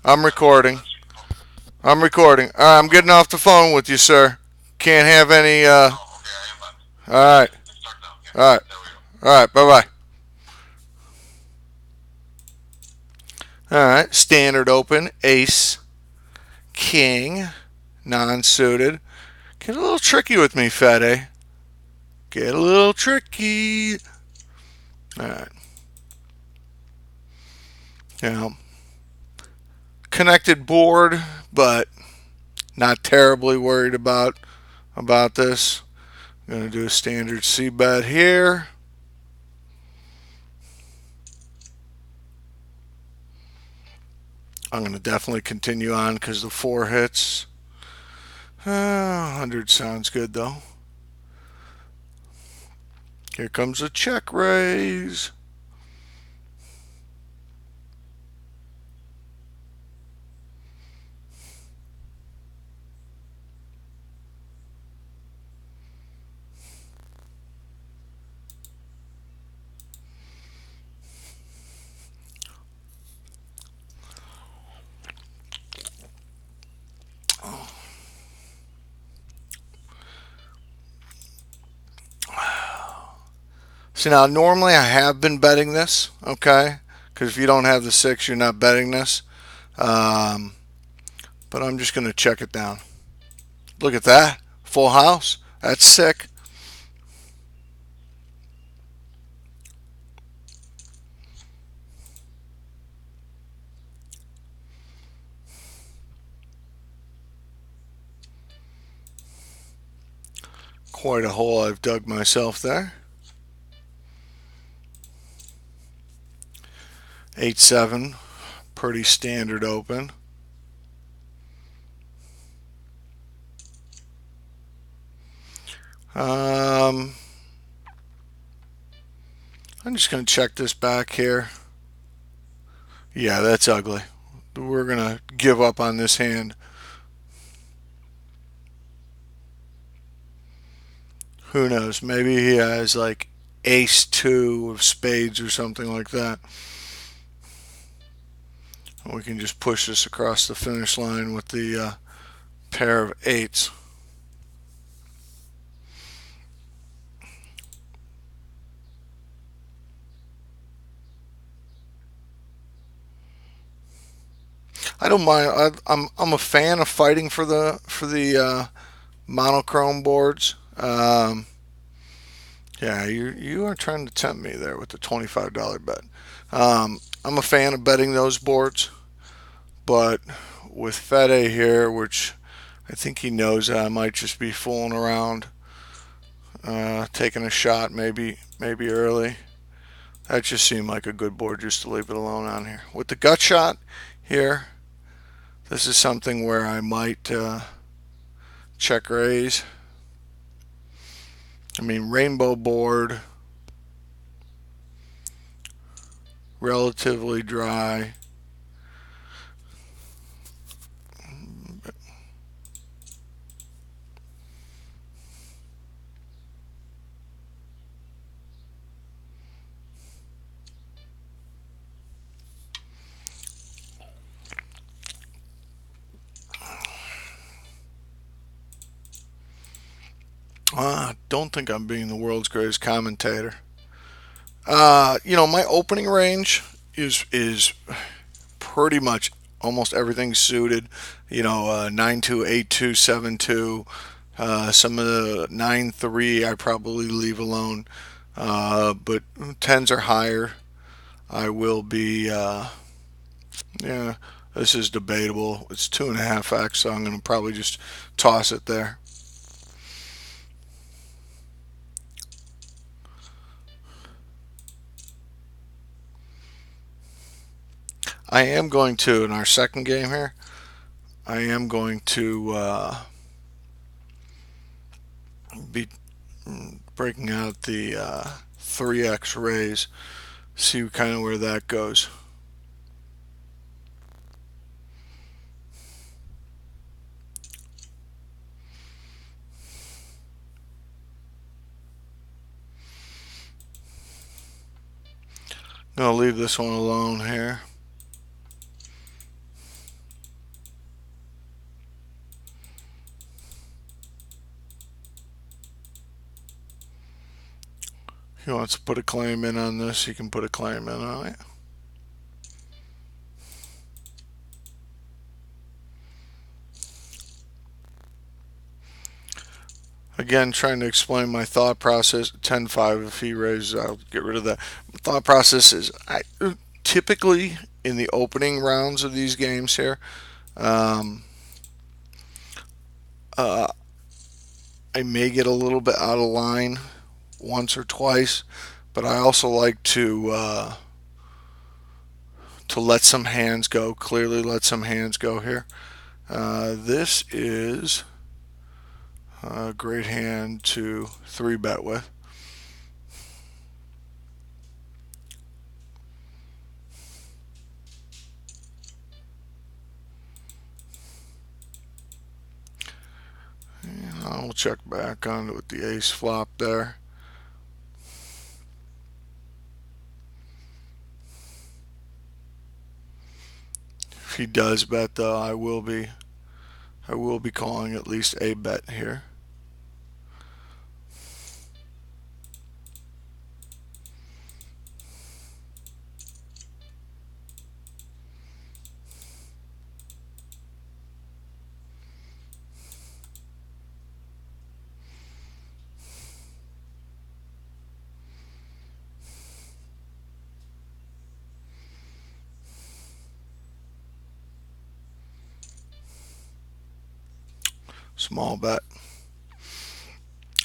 I'm recording. I'm recording. All right, I'm getting off the phone with you, sir. Can't have any. All right. All right. All right. Bye bye. All right. Standard open. Ace. King. Non suited. Get a little tricky with me, fede. Get a little tricky. All right. Now, connected board, but not terribly worried about this. I'm going to do a standard C bet here. I'm going to definitely continue on because the four hits. 100 sounds good though. Here comes a check raise. See, now normally I have been betting this, okay? Because if you don't have the six, you're not betting this. Um, but I'm just going to check it down. Look at that. Full house. That's sick. Quite a hole I've dug myself there. 8-7. Pretty standard open. Um, I'm just going to check this back here. Yeah, that's ugly. We're going to give up on this hand. Who knows? Maybe he has like ace two of spades or something like that. We can just push this across the finish line with the pair of eights. I don't mind. I'm a fan of fighting for the monochrome boards. Yeah, you are trying to tempt me there with the $25 bet. I'm a fan of betting those boards, but with Fede here, which I think he knows that I might just be fooling around, taking a shot maybe early. That just seemed like a good board just to leave it alone on here. With the gut shot here, this is something where I might check raise. I mean, rainbow board, relatively dry. Don't think I'm being the world's greatest commentator. My opening range is pretty much almost everything suited. 9-2, 8-2, 7-2. Some of the 9-3 I probably leave alone. But tens are higher. I will be. Yeah, this is debatable. It's 2.5x, so I'm going to probably just toss it there. I am going to, in our second game here, I am going to be breaking out the 3x raise, see kind of where that goes. I'm going to leave this one alone here. He wants to put a claim in on this, he can put a claim in on it. Again, trying to explain my thought process. 10-5, if he raises, I'll get rid of that. Thought process is, I typically in the opening rounds of these games here, um, uh, I may get a little bit out of line once or twice, but I also like to let some hands go. Clearly, let some hands go here. This is a great hand to 3-bet with. I'll check back on it with the ace flop there. If he does bet though, I will be calling at least a bet here. Small bet.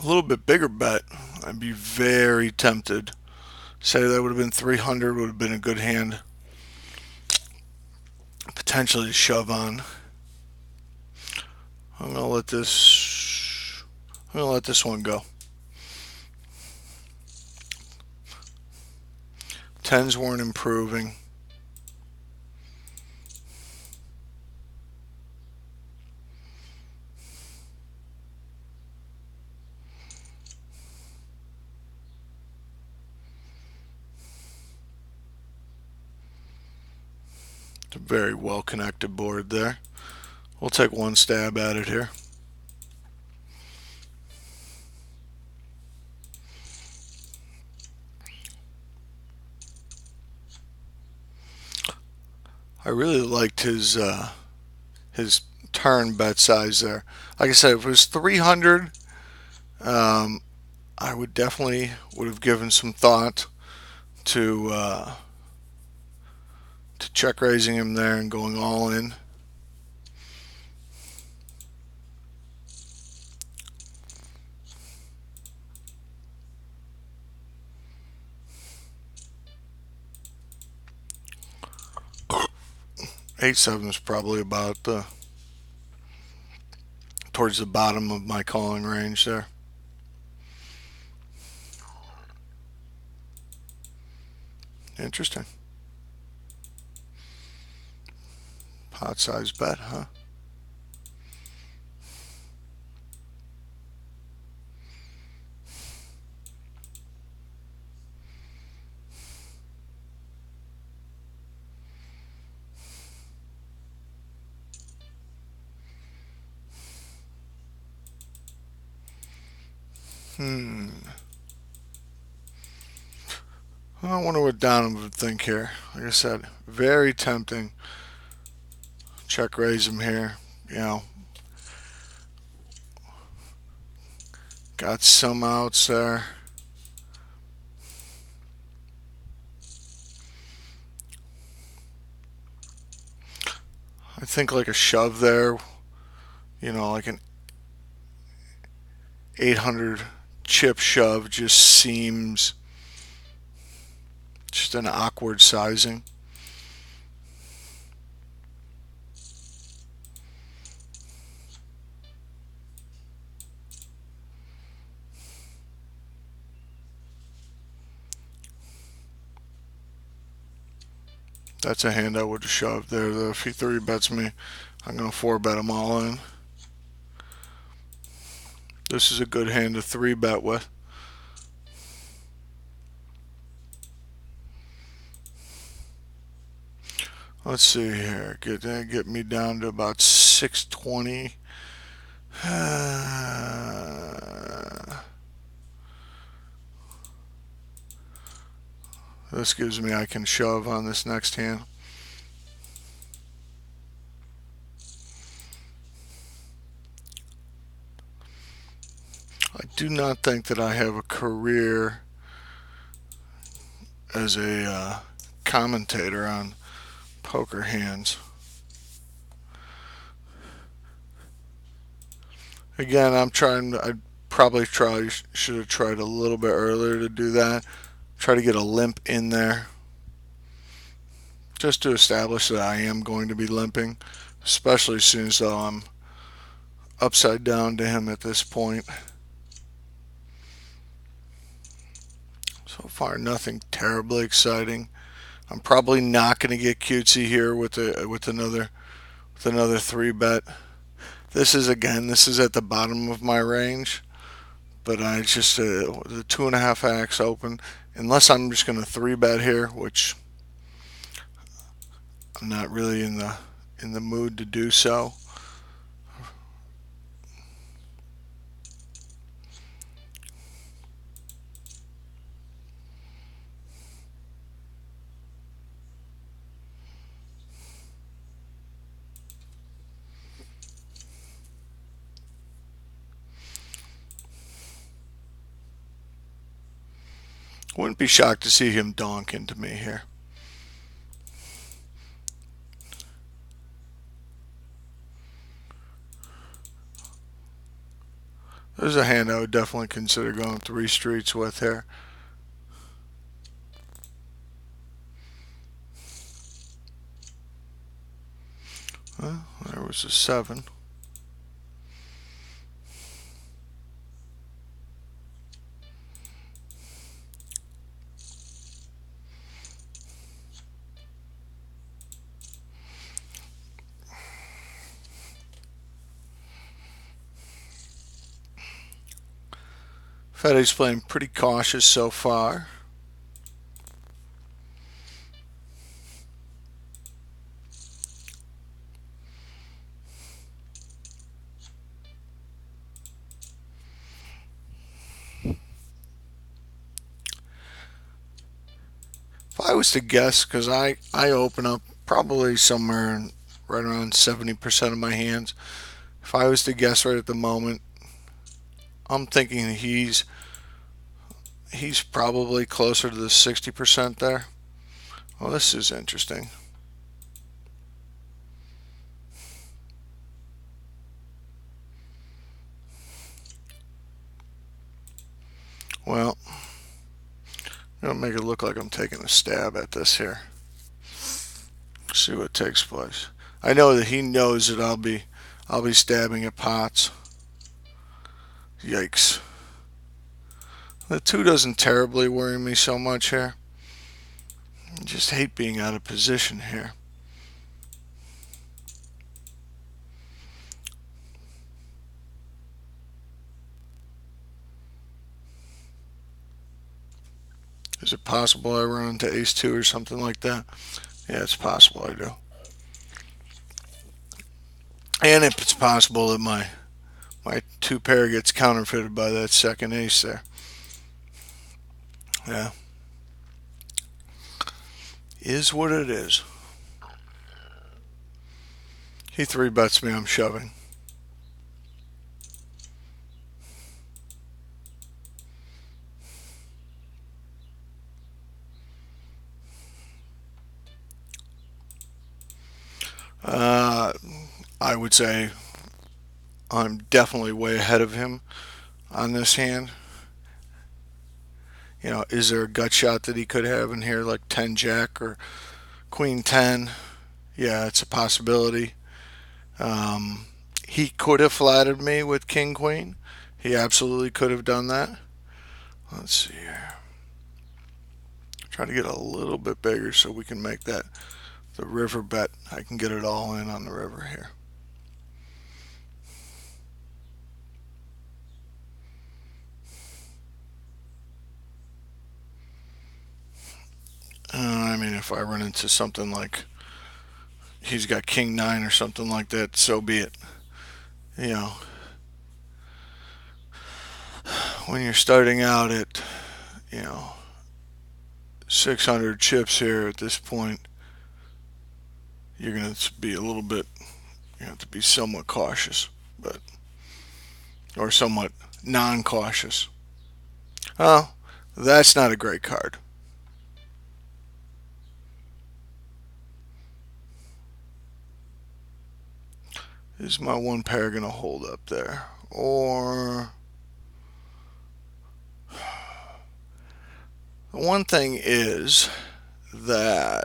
A little bit bigger bet. I'd be very tempted. Say that would have been 300, would have been a good hand. Potentially to shove on. I'm gonna let this. I'm gonna let this one go. Tens weren't improving. It's a very well connected board there. We'll take one stab at it here. I really liked his turn bet size there. Like I said, if it was 300, um, I would have given some thought to check raising him there and going all in. Eight seven is probably about towards the bottom of my calling range there. Interesting. Pot size bet, huh? I wonder what Donovan would think here. Like I said, very tempting. Check raise him here. You know, got some outs there. I think like a shove there. You know, like an 800 chip shove just seems just an awkward sizing. That's a hand I would have shoved there. Though. If he 3-bets me, I'm going to 4-bet him all in. This is a good hand to 3-bet with. Let's see here. Get me down to about 620. This gives me I can shove on this next hand. I do not think that I have a career as a commentator on poker hands. Again, I probably should have tried a little bit earlier to do that. Try to get a limp in there, just to establish that I am going to be limping, especially since though I'm upside down to him at this point. So far, nothing terribly exciting. I'm probably not going to get cutesy here with another three bet. This is at the bottom of my range, but I just the 2.5x open. Unless I'm just going to three bet here, which I'm not really in the mood to do so. Wouldn't be shocked to see him donk into me here. There's a hand I would definitely consider going three streets with here. Well, there was a 7. Fede's playing pretty cautious so far. If I was to guess, because I open up probably somewhere right around 70% of my hands. If I was to guess right at the moment, I'm thinking he's probably closer to the 60% there. Well, this is interesting. Well, I'm gonna make it look like I'm taking a stab at this here. See what takes place. I know that he knows that I'll be stabbing at pots. Yikes. The 2 doesn't terribly worry me so much here. I just hate being out of position here. Is it possible I run into ace 2 or something like that? Yeah, it's possible I do. And if it's possible that my 2 pair gets counterfeited by that second ace there. Yeah. Is what it is. He 3 bets me, I'm shoving. Uh, I would say I'm definitely way ahead of him on this hand. Is there a gut shot that he could have in here, like 10 jack or queen 10? Yeah, it's a possibility. Um, he could have flattered me with king queen. He absolutely could have done that. Let's see here. Try to get a little bit bigger so we can make that the river bet. I can get it all in on the river here. I mean, if I run into something like he's got king 9 or something like that, so be it. You know, when you're starting out at, you know, 600 chips here at this point, you're going to be a little bit, you have to be somewhat cautious, but, or somewhat non-cautious. Oh, that's not a great card. Is my one pair going to hold up there? Or the one thing is that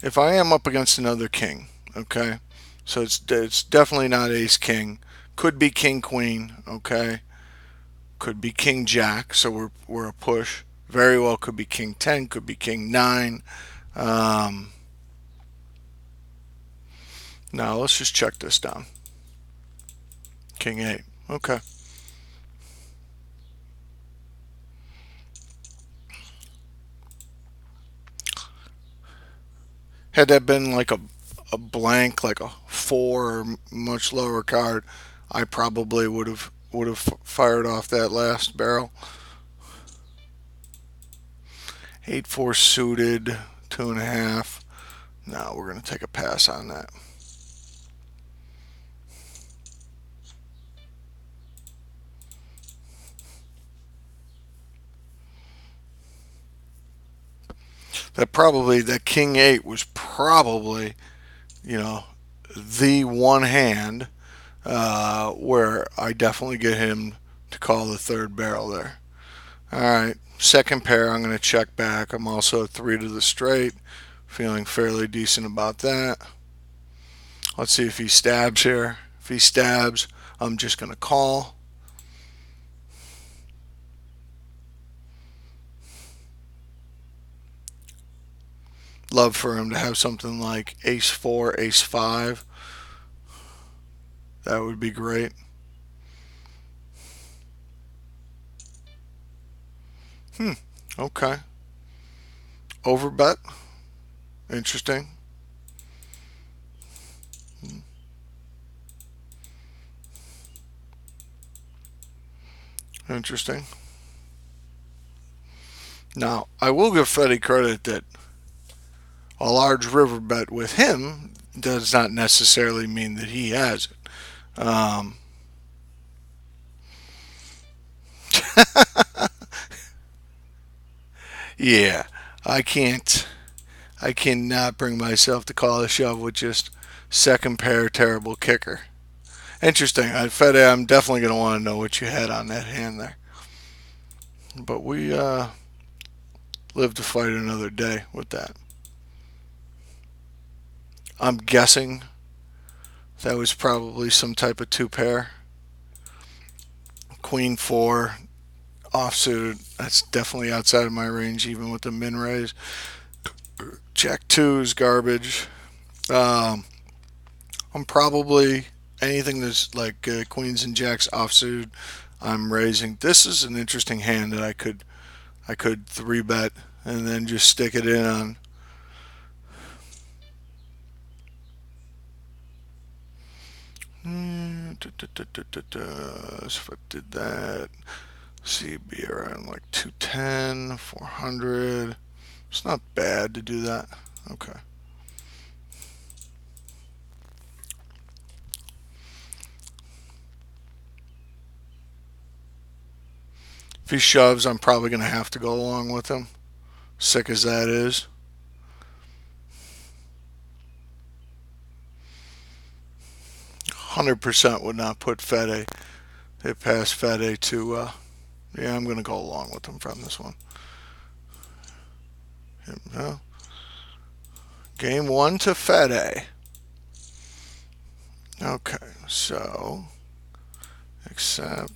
if I am up against another king, okay, so it's definitely not ace king. Could be king queen, okay. Could be king jack, so we're a push. Very well could be king 10, could be king 9. Um, now let's just check this down. King 8, okay. Had that been like a blank, like a 4 or much lower card, I probably would have fired off that last barrel. 8-4 suited, 2.5. No, we're gonna take a pass on that. That king 8 was probably, you know, the one hand where I definitely get him to call the third barrel there. All right, second pair, I'm going to check back. I'm also 3 to the straight, feeling fairly decent about that. Let's see if he stabs here. If he stabs, I'm just going to call. Love for him to have something like ace 4, ace 5. That would be great. Okay. Overbet. Interesting. Interesting. Now, I will give Freddie credit that a large river bet with him does not necessarily mean that he has it. Yeah, I can't. I cannot bring myself to call a shove with just second pair terrible kicker. Interesting. Fede, I'm definitely going to want to know what you had on that hand there. But we live to fight another day with that. I'm guessing that was probably some type of 2 pair. Queen 4 offsuit. That's definitely outside of my range, even with the min raise. Jack 2 is garbage. Um, I'm probably anything that's like queens and jacks offsuit. I'm raising. This is an interesting hand that I could 3 bet and then just stick it in on. So if I did that, see, it'd be around like 210, 400. It's not bad to do that. Okay. If he shoves, I'm probably going to have to go along with him. Sick as that is. 100% would not put Fede. They passed Fede to, yeah, I'm going to go along with him from this one. No. Game 1 to Fede. Okay, so accept.